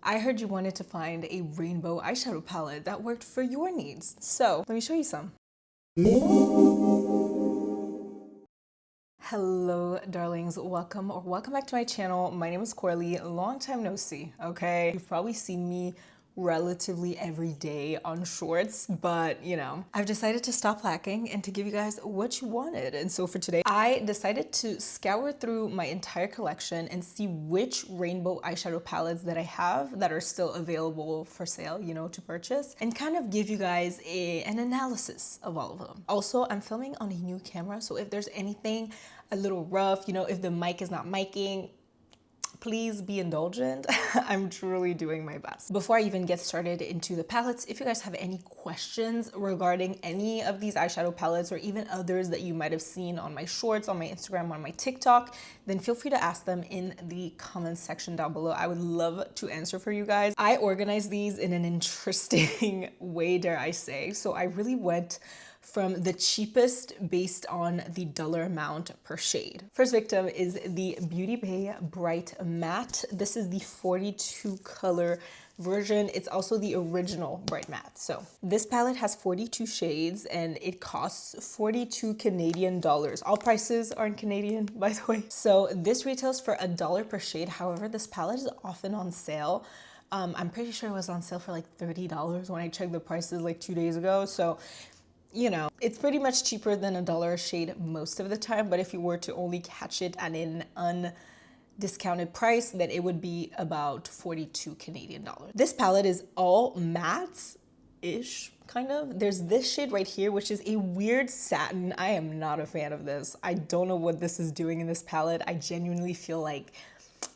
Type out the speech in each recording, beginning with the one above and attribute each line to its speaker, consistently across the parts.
Speaker 1: I heard you wanted to find a rainbow eyeshadow palette that worked for your needs. So let me show you some. Hello darlings, welcome back to my channel. My name is Coralie, long time no see, okay? You've probably seen me relatively every day on shorts, but you know, I've decided to stop lacking and to give you guys what you wanted. And so for today, I decided to scour through my entire collection and see which rainbow eyeshadow palettes that I have that are still available for sale, you know, to purchase, and kind of give you guys an analysis of all of them. Also, I'm filming on a new camera, so if there's anything a little rough, you know, if the mic is not miking, please be indulgent. I'm truly doing my best. Before I even get started into the palettes, if you guys have any questions regarding any of these eyeshadow palettes or even others that you might have seen on my shorts, on my Instagram, on my TikTok, then feel free to ask them in the comments section down below. I would love to answer for you guys. I organize these in an interesting way, dare I say. So I really went from the cheapest based on the dollar amount per shade. First victim is the Beauté Bar Bright Matte. This is the 42 color version. It's also the original Bright Matte. So this palette has 42 shades and it costs 42 Canadian dollars. All prices are in Canadian, by the way. So this retails for $1 per shade. However, this palette is often on sale. I'm pretty sure it was on sale for like $30 when I checked the prices like 2 days ago. So you know, it's pretty much cheaper than $1 a shade most of the time, but if you were to only catch it at an undiscounted price, then it would be about 42 Canadian dollars. This palette is all mattes-ish, kind of. There's this shade right here, which is a weird satin. I am not a fan of this. I don't know what this is doing in this palette. I genuinely feel like,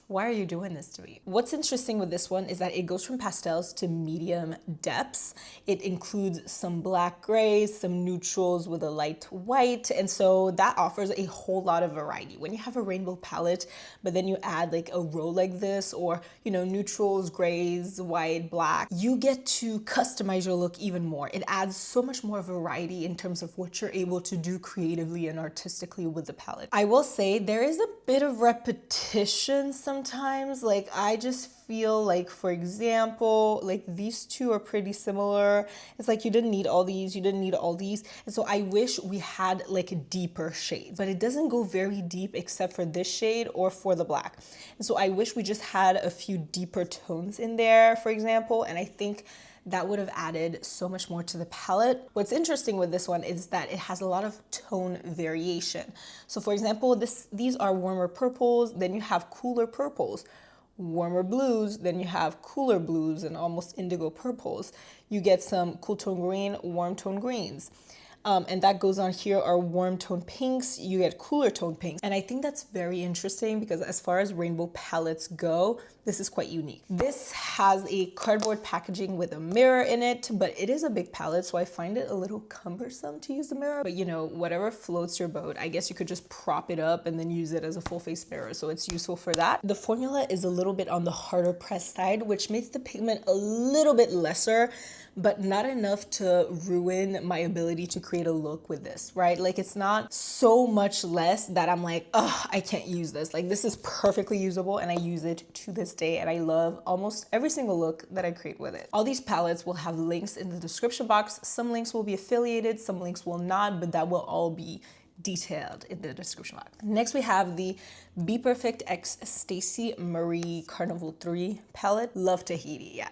Speaker 1: why are you doing this to me? What's interesting with this one is that it goes from pastels to medium depths. It includes some black grays, some neutrals with a light white. And so that offers a whole lot of variety. When you have a rainbow palette, but then you add like a row like this, or, you know, neutrals, grays, white, black, you get to customize your look even more. It adds so much more variety in terms of what you're able to do creatively and artistically with the palette. I will say there is a bit of repetition sometimes. Like I just feel like, for example, like these two are pretty similar. It's like you didn't need all these, you didn't need all these. And so I wish we had like deeper shades, but it doesn't go very deep except for this shade or for the black. And so I wish we just had a few deeper tones in there, for example. And I think that would have added so much more to the palette. What's interesting with this one is that it has a lot of tone variation. So for example, these are warmer purples, then you have cooler purples, warmer blues, then you have cooler blues and almost indigo purples. You get some cool tone green, warm tone greens. And that goes on here are warm tone pinks, you get cooler tone pinks. And I think that's very interesting because as far as rainbow palettes go, this is quite unique. This has a cardboard packaging with a mirror in it, but it is a big palette, so I find it a little cumbersome to use the mirror. But you know, whatever floats your boat, I guess you could just prop it up and then use it as a full face mirror, so it's useful for that. The formula is a little bit on the harder pressed side, which makes the pigment a little bit lesser, but not enough to ruin my ability to create a look with this, right? Like it's not so much less that I'm like, oh, I can't use this. Like this is perfectly usable and I use it to this day and I love almost every single look that I create with it. All these palettes will have links in the description box. Some links will be affiliated, some links will not, but that will all be detailed in the description box. Next we have the Be Perfect x Stacey Marie Carnival 3 palette. Love Tahiti, yeah.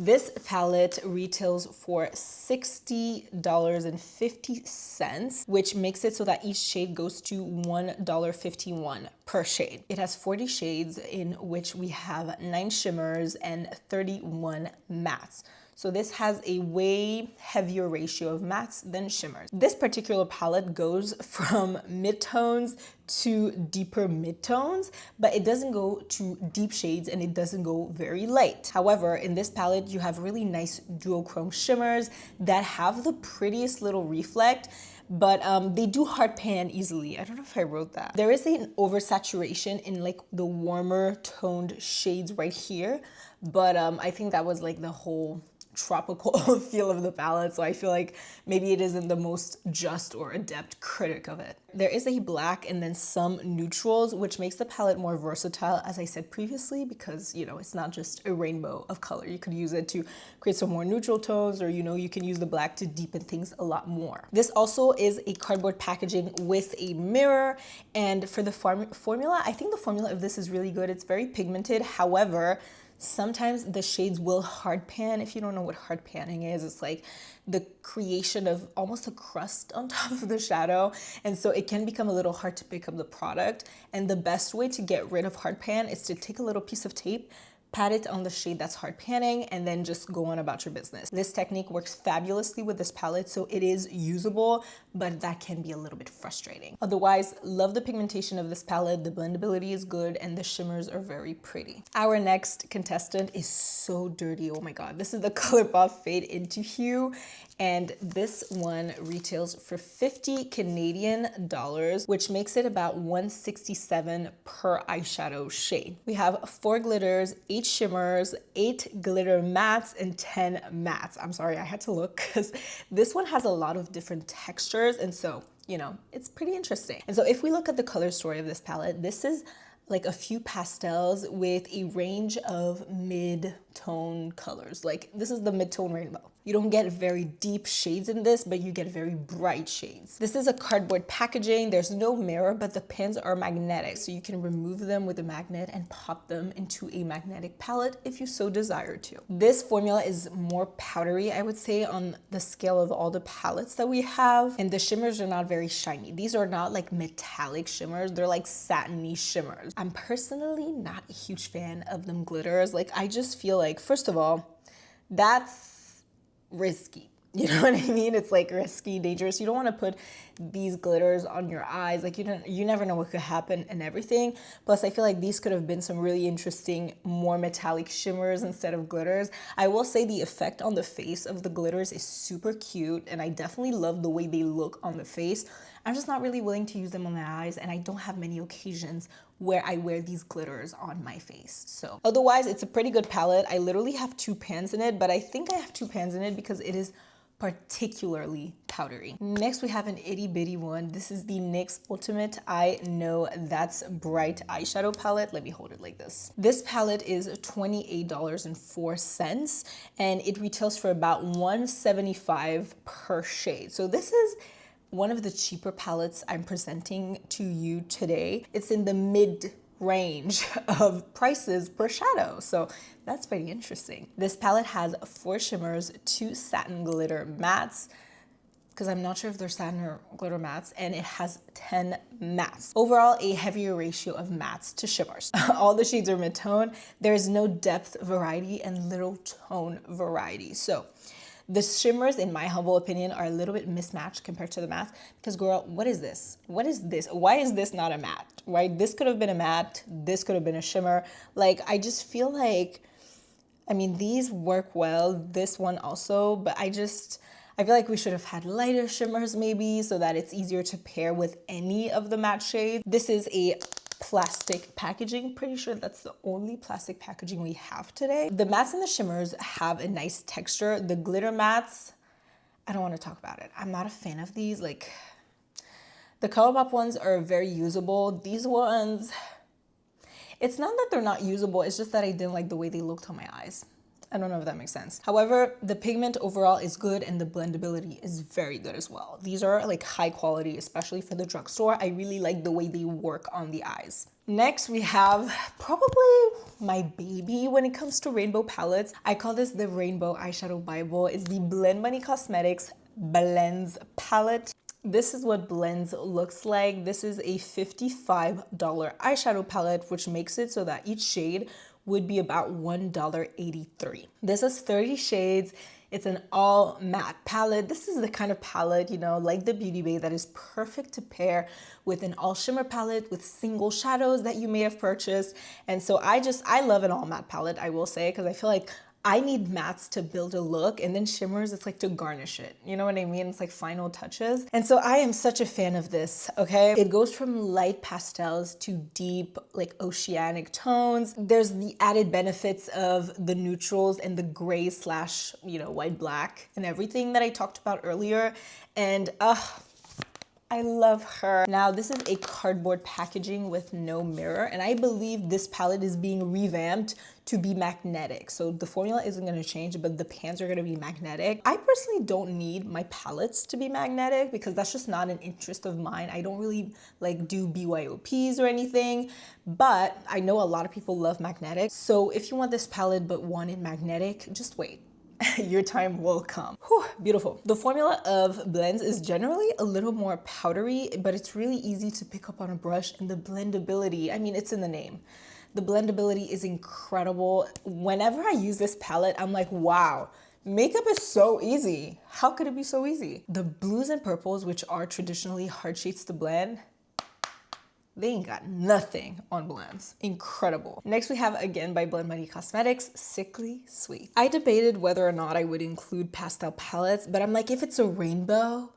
Speaker 1: This palette retails for $60.50, which makes it so that each shade goes to $1.51 per shade. It has 40 shades in which we have 9 shimmers and 31 mattes. So this has a way heavier ratio of mattes than shimmers. This particular palette goes from midtones to deeper midtones, but it doesn't go to deep shades and it doesn't go very light. However, in this palette, you have really nice duochrome shimmers that have the prettiest little reflect, but they do hard pan easily. I don't know if I wrote that. There is an oversaturation in like the warmer toned shades right here, but I think that was like the whole tropical feel of the palette, so I feel like maybe it isn't the most just or adept critic of it. There is a black and then some neutrals, which makes the palette more versatile, as I said previously, because, you know, it's not just a rainbow of color. You could use it to create some more neutral tones, or, you know, you can use the black to deepen things a lot more. This also is a cardboard packaging with a mirror, and for the formula, I think the formula of this is really good. It's very pigmented. However, sometimes the shades will hard pan. If you don't know what hard panning is, it's like the creation of almost a crust on top of the shadow. And so it can become a little hard to pick up the product. And the best way to get rid of hard pan is to take a little piece of tape, pat it on the shade that's hard panning, and then just go on about your business. This technique works fabulously with this palette, so it is usable, but that can be a little bit frustrating. Otherwise, love the pigmentation of this palette. The blendability is good, and the shimmers are very pretty. Our next contestant is so dirty. Oh my God. This is the ColourPop Fade Into Hue, and this one retails for 50 Canadian dollars, which makes it about $167 per eyeshadow shade. We have 4 glitters, 8 shimmers, 8 glitter mattes, and 10 mattes. I'm sorry, I had to look because this one has a lot of different textures, and so, you know, it's pretty interesting. And so if we look at the color story of this palette, this is like a few pastels with a range of mid-tone colors. Like, this is the mid-tone rainbow. You don't get very deep shades in this, but you get very bright shades. This is a cardboard packaging. There's no mirror, but the pins are magnetic, so you can remove them with a magnet and pop them into a magnetic palette if you so desire to. This formula is more powdery, I would say, on the scale of all the palettes that we have, and the shimmers are not very shiny. These are not like metallic shimmers. They're like satiny shimmers. I'm personally not a huge fan of them glitters. Like, I just feel like, first of all, that's risky. You know what I mean? It's like risky, dangerous. You don't want to put these glitters on your eyes. Like, you never know what could happen and everything. Plus, I feel like these could have been some really interesting, more metallic shimmers instead of glitters. I will say the effect on the face of the glitters is super cute, and I definitely love the way they look on the face. I'm just not really willing to use them on my eyes, and I don't have many occasions where I wear these glitters on my face. So otherwise, it's a pretty good palette. I literally have 2 pans in it, but I think I have 2 pans in it because it is particularly powdery. Next, we have an itty bitty one. This is the NYX Ultimate I Know That's Bright eyeshadow palette. Let me hold it like this. This palette is $28.04, and it retails for about $175 per shade. So this is one of the cheaper palettes I'm presenting to you today. It's in the mid range of prices per shadow, so that's pretty interesting. This palette has 4 shimmers, 2 satin glitter mattes, because I'm not sure if they're satin or glitter mattes, and it has 10 mattes. Overall, a heavier ratio of mattes to shimmers. All the shades are mid-tone. There's no depth variety and little tone variety. So the shimmers, in my humble opinion, are a little bit mismatched compared to the matte, because girl, what is this? What is this? Why is this not a matte, right? This could have been a matte, this could have been a shimmer. Like, I just feel like, I mean, these work well, this one also, but I feel like we should have had lighter shimmers maybe, so that it's easier to pair with any of the matte shades. This is a plastic packaging. Pretty sure that's the only plastic packaging we have today. The mattes and the shimmers have a nice texture. The glitter mattes, I don't want to talk about it. I'm not a fan of these. Like, the ColourPop ones are very usable. These ones, it's not that they're not usable, it's just that I didn't like the way they looked on my eyes. I don't know if that makes sense. However, the pigment overall is good, and the blendability is very good as well. These are like high quality, especially for the drugstore. I really like the way they work on the eyes. Next, we have probably my baby when it comes to rainbow palettes. I call this the Rainbow Eyeshadow Bible. It's the MBA Cosmetics Blends palette. This is what Blends looks like. This is a $55 eyeshadow palette, which makes it so that each shade would be about $1.83. This is 30 shades. It's an all matte palette. This is the kind of palette, you know, like the Beauty Bay, that is perfect to pair with an all shimmer palette with single shadows that you may have purchased. And so I love an all matte palette, I will say, because I feel like I need mattes to build a look, and then shimmers, it's like to garnish it. You know what I mean? It's like final touches. And so I am such a fan of this, okay? It goes from light pastels to deep, like oceanic tones. There's the added benefits of the neutrals and the gray slash, you know, white black and everything that I talked about earlier. And I love her. Now, this is a cardboard packaging with no mirror, and I believe this palette is being revamped to be magnetic. So the formula isn't gonna change, but the pans are gonna be magnetic. I personally don't need my palettes to be magnetic because that's just not an interest of mine. I don't really like do BYOPs or anything, but I know a lot of people love magnetic. So if you want this palette but want it magnetic, just wait. Your time will come. Whew, beautiful. The formula of blends is generally a little more powdery, but it's really easy to pick up on a brush, and the blendability, I mean, it's in the name. The blendability is incredible. Whenever I use this palette, I'm like, wow, makeup is so easy. How could it be so easy? The blues and purples, which are traditionally hard shades to blend, they ain't got nothing on blends. Incredible. Next we have, again by MBA Cosmetics, Sickly Sweet. I debated whether or not I would include pastel palettes, but I'm like, if it's a rainbow,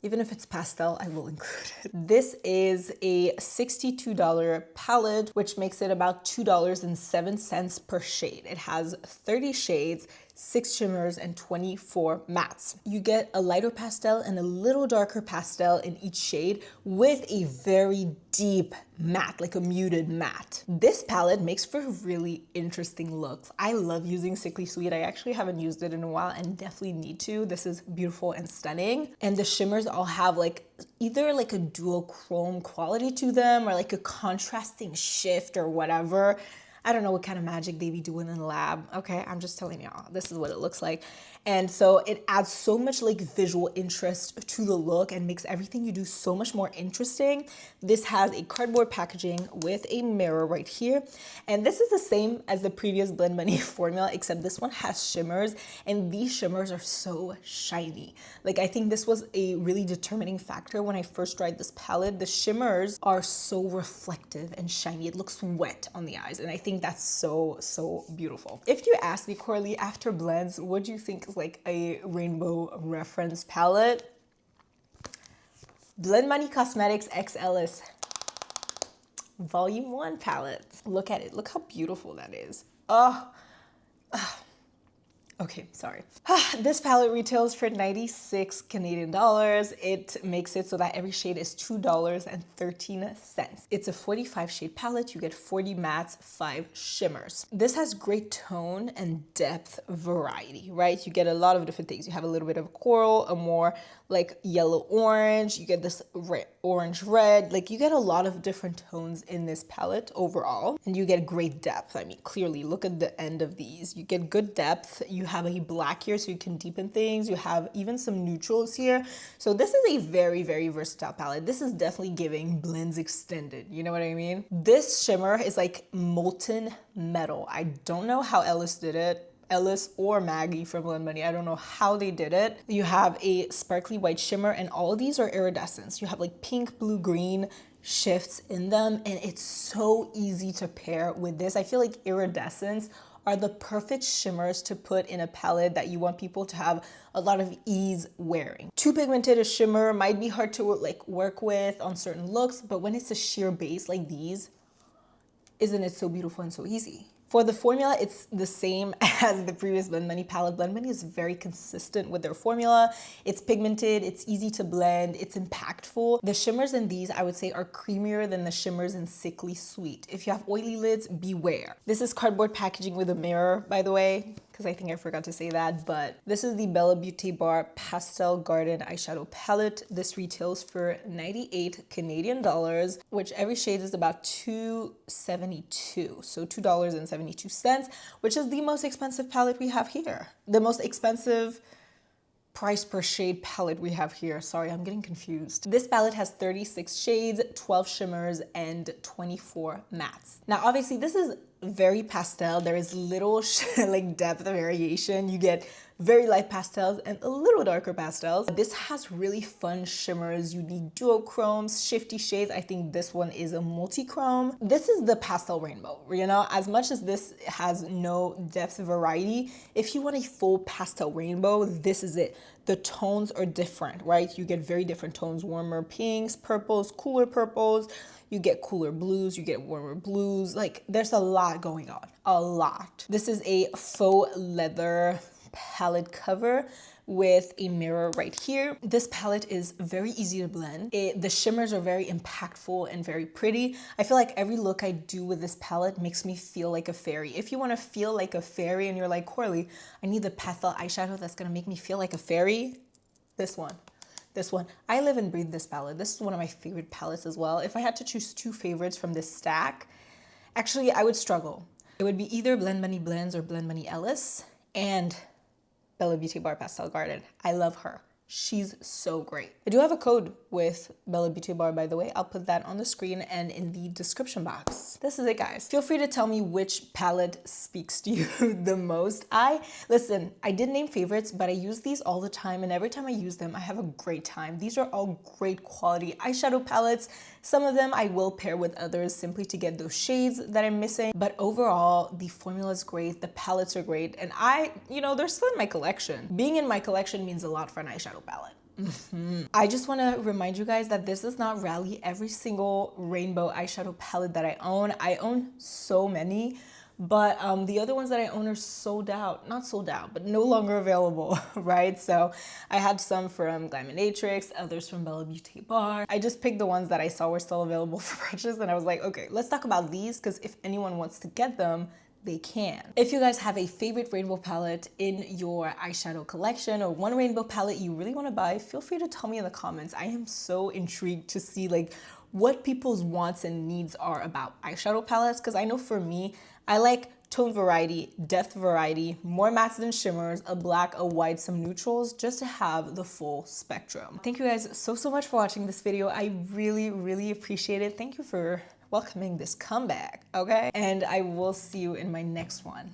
Speaker 1: even if it's pastel, I will include it. This is a $62 palette, which makes it about $2.07 per shade. It has 30 shades, 6 shimmers, and 24 mattes. You get a lighter pastel and a little darker pastel in each shade with a very deep matte, like a muted matte. This palette makes for really interesting looks. I love using Sickly Sweet. I actually haven't used it in a while and definitely need to. This is beautiful and stunning. And the shimmers all have like either like a duochrome quality to them or like a contrasting shift or whatever. I don't know what kind of magic they be doing in the lab, okay? I'm just telling y'all, this is what it looks like. And so it adds so much like visual interest to the look and makes everything you do so much more interesting. This has a cardboard packaging with a mirror right here. And this is the same as the previous Blend Money formula, except this one has shimmers, and these shimmers are so shiny. Like, I think this was a really determining factor when I first tried this palette. The shimmers are so reflective and shiny. It looks wet on the eyes, and I think that's so, so beautiful. If you ask me, Coralie, after blends, what do you think is like a rainbow reference palette? MBA Cosmetics X Ellis Volume 1 palette. Look at it. Look how beautiful that is. Okay, sorry. This palette retails for 96 Canadian dollars. It makes it so that every shade is $2.13. It's a 45 shade palette. You get 40 mattes, 5 shimmers. This has great tone and depth variety, right? You get a lot of different things. You have a little bit of coral, a more like yellow orange, you get this orange red, like you get a lot of different tones in this palette overall, and you get great depth. I mean, clearly look at the end of these. You get good depth. You have a black here so you can deepen things. You have even some neutrals here. So this is a very, very versatile palette. This is definitely giving blends extended. You know what I mean? This shimmer is like molten metal. I don't know how Ellis did it. Ellis or Maggie from Blend Money. I don't know how they did it. You have a sparkly white shimmer, and all of these are iridescence. You have like pink, blue, green shifts in them, and it's so easy to pair with this. I feel like iridescence are the perfect shimmers to put in a palette that you want people to have a lot of ease wearing. Too pigmented a shimmer might be hard to like work with on certain looks, but when it's a sheer base like these, isn't it so beautiful and so easy? For the formula, it's the same as the previous Blend Money palette. Blend Money is very consistent with their formula. It's pigmented, it's easy to blend, it's impactful. The shimmers in these, I would say, are creamier than the shimmers in Sickly Sweet. If you have oily lids, beware. This is cardboard packaging with a mirror, by the way, because I think I forgot to say that, but this is the Beauté Bar Pastel Garden Eyeshadow Palette. This retails for 98 Canadian dollars, which every shade is about $2.72, so $2.72, which is the most expensive palette we have here. The most expensive price per shade palette we have here. Sorry, I'm getting confused. This palette has 36 shades, 12 shimmers, and 24 mattes. Now, obviously, this is very pastel. There is little like depth variation. You get very light pastels and a little darker pastels. This has really fun shimmers, unique duochromes, shifty shades. I think this one is a multi-chrome. This is the pastel rainbow, you know, as much as this has no depth variety, if you want a full pastel rainbow, this is it. The tones are different, right? You get very different tones, warmer pinks, purples, cooler purples, you get cooler blues, you get warmer blues. Like there's a lot going on, a lot. This is a faux leather palette cover with a mirror right here. This palette is very easy to blend. The shimmers are very impactful and very pretty. I feel like every look I do with this palette makes me feel like a fairy. If you want to feel like a fairy and you're like, Coralie, I need the pastel eyeshadow that's gonna make me feel like a fairy, this one. This one. I live and breathe this palette. This is one of my favorite palettes as well. If I had to choose two favorites from this stack, actually I would struggle. It would be either Blend Money Blends or Blend Money Ellis and Bella Beauté Bar Pastel Garden. I love her. She's so great. I do have a code with Bella Beauté Bar, by the way. I'll put that on the screen and in the description box. This is it, guys. Feel free to tell me which palette speaks to you the most. Listen, I did name favorites, but I use these all the time, and every time I use them, I have a great time. These are all great quality eyeshadow palettes. Some of them I will pair with others simply to get those shades that I'm missing. But overall, the formula is great. The palettes are great. And they're still in my collection. Being in my collection means a lot for an eyeshadow palette. I just want to remind you guys that this does not rally every single rainbow eyeshadow palette that I own. I own so many, but the other ones that I own are sold out. Not sold out, but no longer available, right? So I had some from Glaminatrix, others from Bella Beauté Bar. I just picked the ones that I saw were still available for purchase, and I was like, okay, let's talk about these, because if anyone wants to get them, they can. If you guys have a favorite rainbow palette in your eyeshadow collection, or one rainbow palette you really want to buy, feel free to tell me in the comments. I am so intrigued to see like what people's wants and needs are about eyeshadow palettes, because I know for me, I like tone variety, depth variety, more mattes than shimmers, a black, a white, some neutrals, just to have the full spectrum. Thank you guys so much for watching this video. I really appreciate it. Thank you for welcoming this comeback, okay? And I will see you in my next one.